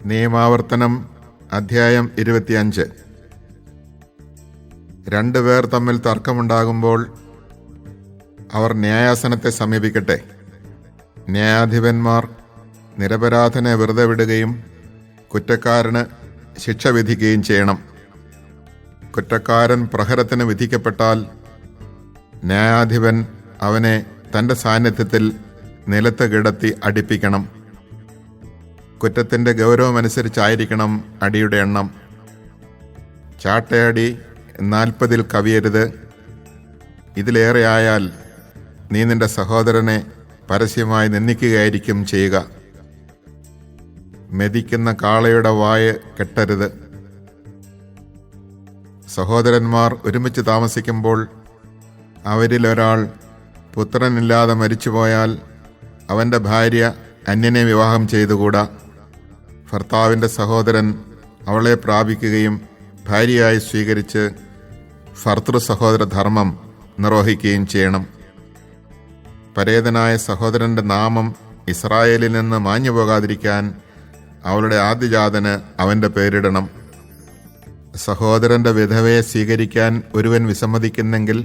നിയമാവർത്തനം അധ്യായം 25. രണ്ടുപേർ തമ്മിൽ തർക്കമുണ്ടാകുമ്പോൾ അവർ ന്യായാസനത്തെ സമീപിക്കട്ടെ. ന്യായാധിപന്മാർ നിരപരാധനെ വെറുതെ വിടുകയും കുറ്റക്കാരന് ശിക്ഷ വിധിക്കുകയും ചെയ്യണം. കുറ്റക്കാരൻ പ്രഹരത്തിന് വിധിക്കപ്പെട്ടാൽ ന്യായാധിപൻ അവനെ തൻ്റെ സാന്നിധ്യത്തിൽ നിലത്ത് കിടത്തി അടിപ്പിക്കണം. കുറ്റത്തിൻ്റെ ഗൗരവമനുസരിച്ചായിരിക്കണം അടിയുടെ എണ്ണം. ചാട്ടയടി 40 കവിയരുത്. ഇതിലേറെ ആയാൽ നീ നിന്റെ സഹോദരനെ പരസ്യമായി നിന്ദിക്കുകയായിരിക്കും ചെയ്യുക. മെതിക്കുന്ന കാളയുടെ വായ് കെട്ടരുത്. സഹോദരന്മാർ ഒരുമിച്ച് താമസിക്കുമ്പോൾ അവരിലൊരാൾ പുത്രനില്ലാതെ മരിച്ചുപോയാൽ അവൻ്റെ ഭാര്യ അന്യനെ വിവാഹം ചെയ്തുകൂടാ. ഭർത്താവിൻ്റെ സഹോദരൻ അവളെ പ്രാപിക്കുകയും ഭാര്യയായി സ്വീകരിച്ച് ഭർതൃ സഹോദര ധർമ്മം നിർവഹിക്കുകയും ചെയ്യണം. പരേതനായ സഹോദരൻ്റെ നാമം ഇസ്രായേലിൽ നിന്ന് മാഞ്ഞു പോകാതിരിക്കാൻ അവളുടെ ആദ്യജാതന് അവൻ്റെ പേരിടണം. സഹോദരൻ്റെ വിധവയെ സ്വീകരിക്കാൻ ഒരുവൻ വിസമ്മതിക്കുന്നെങ്കിൽ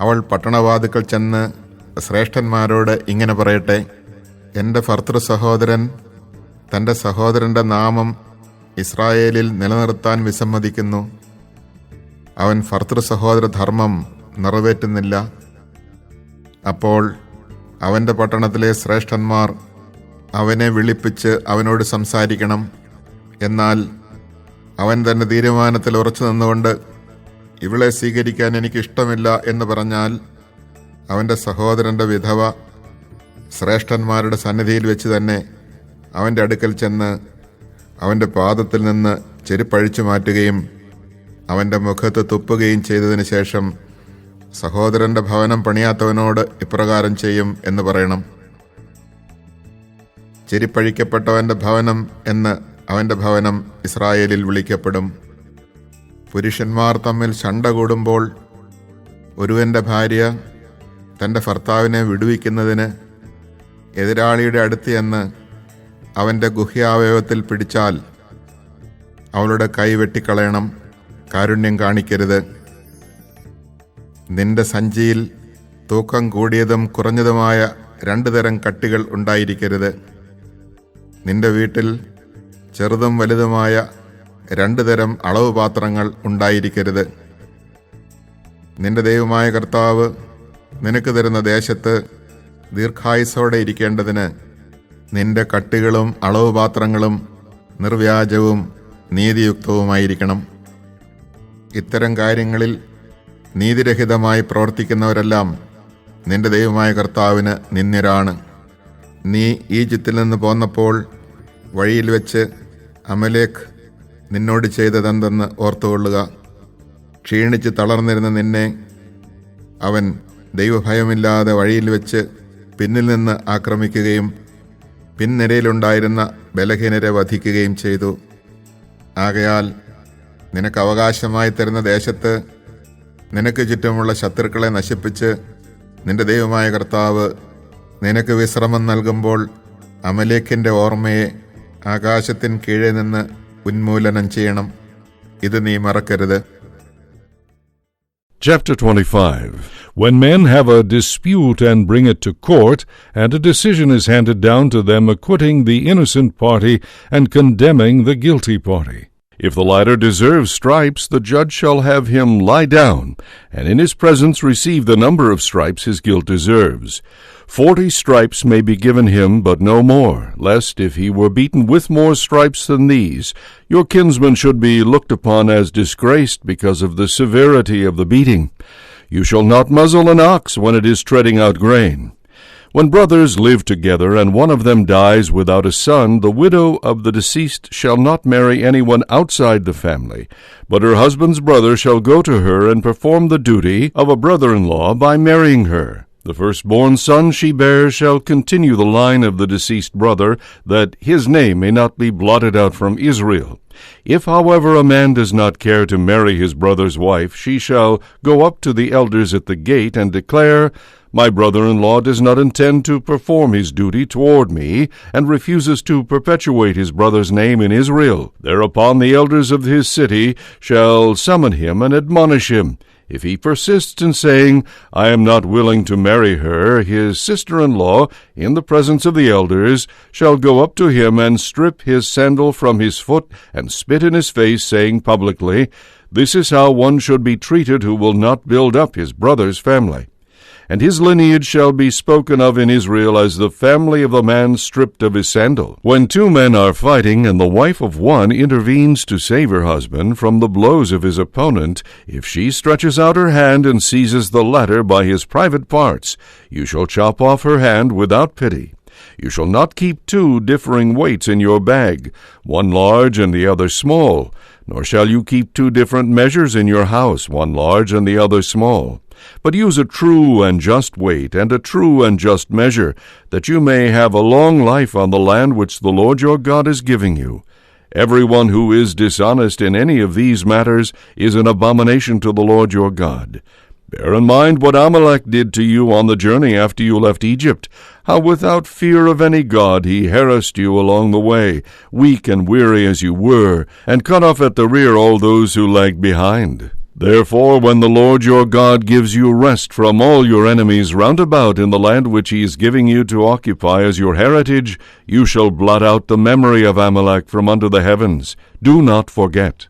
അവൾ പട്ടണവാതിക്കൽ ചെന്ന് ശ്രേഷ്ഠന്മാരോട് ഇങ്ങനെ പറയട്ടെ: എൻ്റെ ഭർതൃ സഹോദരൻ തൻ്റെ സഹോദരൻ്റെ നാമം ഇസ്രായേലിൽ നിലനിർത്താൻ വിസമ്മതിക്കുന്നു. അവൻ ഭർതൃ സഹോദര ധർമ്മം നിറവേറ്റുന്നില്ല. അപ്പോൾ അവൻ്റെ പട്ടണത്തിലെ ശ്രേഷ്ഠന്മാർ അവനെ വിളിപ്പിച്ച് അവനോട് സംസാരിക്കണം. എന്നാൽ അവൻ തൻ്റെ തീരുമാനത്തിൽ ഉറച്ചു നിന്നുകൊണ്ട് ഇവളെ സ്വീകരിക്കാൻ എനിക്കിഷ്ടമില്ല എന്ന് പറഞ്ഞാൽ അവൻ്റെ സഹോദരൻ്റെ വിധവ ശ്രേഷ്ഠന്മാരുടെ സന്നിധിയിൽ വെച്ച് തന്നെ അവൻ്റെ അടുക്കൽ ചെന്ന് അവൻ്റെ പാദത്തിൽ നിന്ന് ചെരുപ്പഴിച്ചു മാറ്റുകയും അവൻ്റെ മുഖത്ത് തുപ്പുകയും ചെയ്തതിന് ശേഷം സഹോദരൻ്റെ ഭവനം പണിയാത്തവനോട് ഇപ്രകാരം ചെയ്യും എന്ന് പറയണം: ചെരിപ്പഴിക്കപ്പെട്ടവൻ്റെ ഭവനം എന്ന് അവൻ്റെ ഭവനം ഇസ്രായേലിൽ വിളിക്കപ്പെടും. പുരുഷന്മാർ തമ്മിൽ ശണ്ട കൂടുമ്പോൾ ഒരുവൻ്റെ ഭാര്യ തൻ്റെ ഭർത്താവിനെ വിടുവിക്കുന്നതിന് എതിരാളിയുടെ അടുത്ത് ചെന്ന് അവൻ്റെ ഗുഹ്യാവയവത്തിൽ പിടിച്ചാൽ അവളുടെ കൈ വെട്ടിക്കളയണം. കാരുണ്യം കാണിക്കരുത്. നിന്റെ സഞ്ചിയിൽ തൂക്കം കൂടിയതും കുറഞ്ഞതുമായ 2 തരം കട്ടികൾ ഉണ്ടായിരിക്കരുത്. നിന്റെ വീട്ടിൽ ചെറുതും വലുതുമായ 2 തരം അളവ് പാത്രങ്ങൾ ഉണ്ടായിരിക്കരുത്. നിന്റെ ദൈവമായ കർത്താവ് നിനക്ക് തരുന്ന ദേശത്ത് ദീർഘായുസ്സോടെ ഇരിക്കേണ്ടതിന് നിന്റെ കട്ടികളും അളവ് പാത്രങ്ങളും നിർവ്യാജവും നീതിയുക്തവുമായിരിക്കണം. ഇത്തരം കാര്യങ്ങളിൽ നീതിരഹിതമായി പ്രവർത്തിക്കുന്നവരെല്ലാം നിന്റെ ദൈവമായ കർത്താവിന് നിന്ദ്യരാണ്. നീ ഈജിപ്തിൽ നിന്ന് പോന്നപ്പോൾ വഴിയിൽ വെച്ച് അമലേഖ് നിന്നോട് ചെയ്തതെന്തെന്ന് ഓർത്തുകൊള്ളുക. ക്ഷീണിച്ച് തളർന്നിരുന്ന നിന്നെ അവൻ ദൈവഭയമില്ലാതെ വഴിയിൽ വെച്ച് പിന്നിൽ നിന്ന് ആക്രമിക്കുകയും പിൻനിരയിലുണ്ടായിരുന്ന ബലഹീനരെ വധിക്കുകയും ചെയ്തു. ആകയാൽ നിനക്ക് അവകാശമായി തരുന്ന ദേശത്ത് നിനക്ക് ചുറ്റുമുള്ള ശത്രുക്കളെ നശിപ്പിച്ച് നിന്റെ ദൈവമായ കർത്താവ് നിനക്ക് വിശ്രമം നൽകുമ്പോൾ അമലേഖിൻ്റെ ഓർമ്മയെ ആകാശത്തിൻ കീഴെ നിന്ന് ഉന്മൂലനം ചെയ്യണം. ഇത് നീ മറക്കരുത്. Chapter 25. When men have a dispute and bring it to court, and a decision is handed down to them acquitting the innocent party and condemning the guilty party. If the latter deserves stripes, the judge shall have him lie down, and in his presence receive the number of stripes his guilt deserves. 40 stripes may be given him, but no more, lest, if he were beaten with more stripes than these, your kinsman should be looked upon as disgraced because of the severity of the beating. You shall not muzzle an ox when it is treading out grain. When brothers live together, and one of them dies without a son, the widow of the deceased shall not marry anyone outside the family, but her husband's brother shall go to her and perform the duty of a brother-in-law by marrying her. The firstborn son she bears shall continue the line of the deceased brother, that his name may not be blotted out from Israel. If, however, a man does not care to marry his brother's wife, she shall go up to the elders at the gate and declare, My brother-in-law does not intend to perform his duty toward me, and refuses to perpetuate his brother's name in Israel. Thereupon the elders of his city shall summon him and admonish him. If he persists in saying, I am not willing to marry her, his sister-in-law, in the presence of the elders, shall go up to him and strip his sandal from his foot and spit in his face, saying publicly, This is how one should be treated who will not build up his brother's family. And his lineage shall be spoken of in Israel as the family of the man stripped of his sandal. When two men are fighting, and the wife of one intervenes to save her husband from the blows of his opponent, if she stretches out her hand and seizes the latter by his private parts, you shall chop off her hand without pity. You shall not keep two differing weights in your bag, one large and the other small, nor shall you keep two different measures in your house, one large and the other small. But use a true and just weight, and a true and just measure, that you may have a long life on the land which the Lord your God is giving you. Everyone who is dishonest in any of these matters is an abomination to the Lord your God. Bear in mind what Amalek did to you on the journey after you left Egypt, how without fear of any god he harassed you along the way, weak and weary as you were, and cut off at the rear all those who lagged behind. Therefore, when the Lord your God gives you rest from all your enemies round about in the land which he is giving you to occupy as your heritage, you shall blot out the memory of Amalek from under the heavens. Do not forget.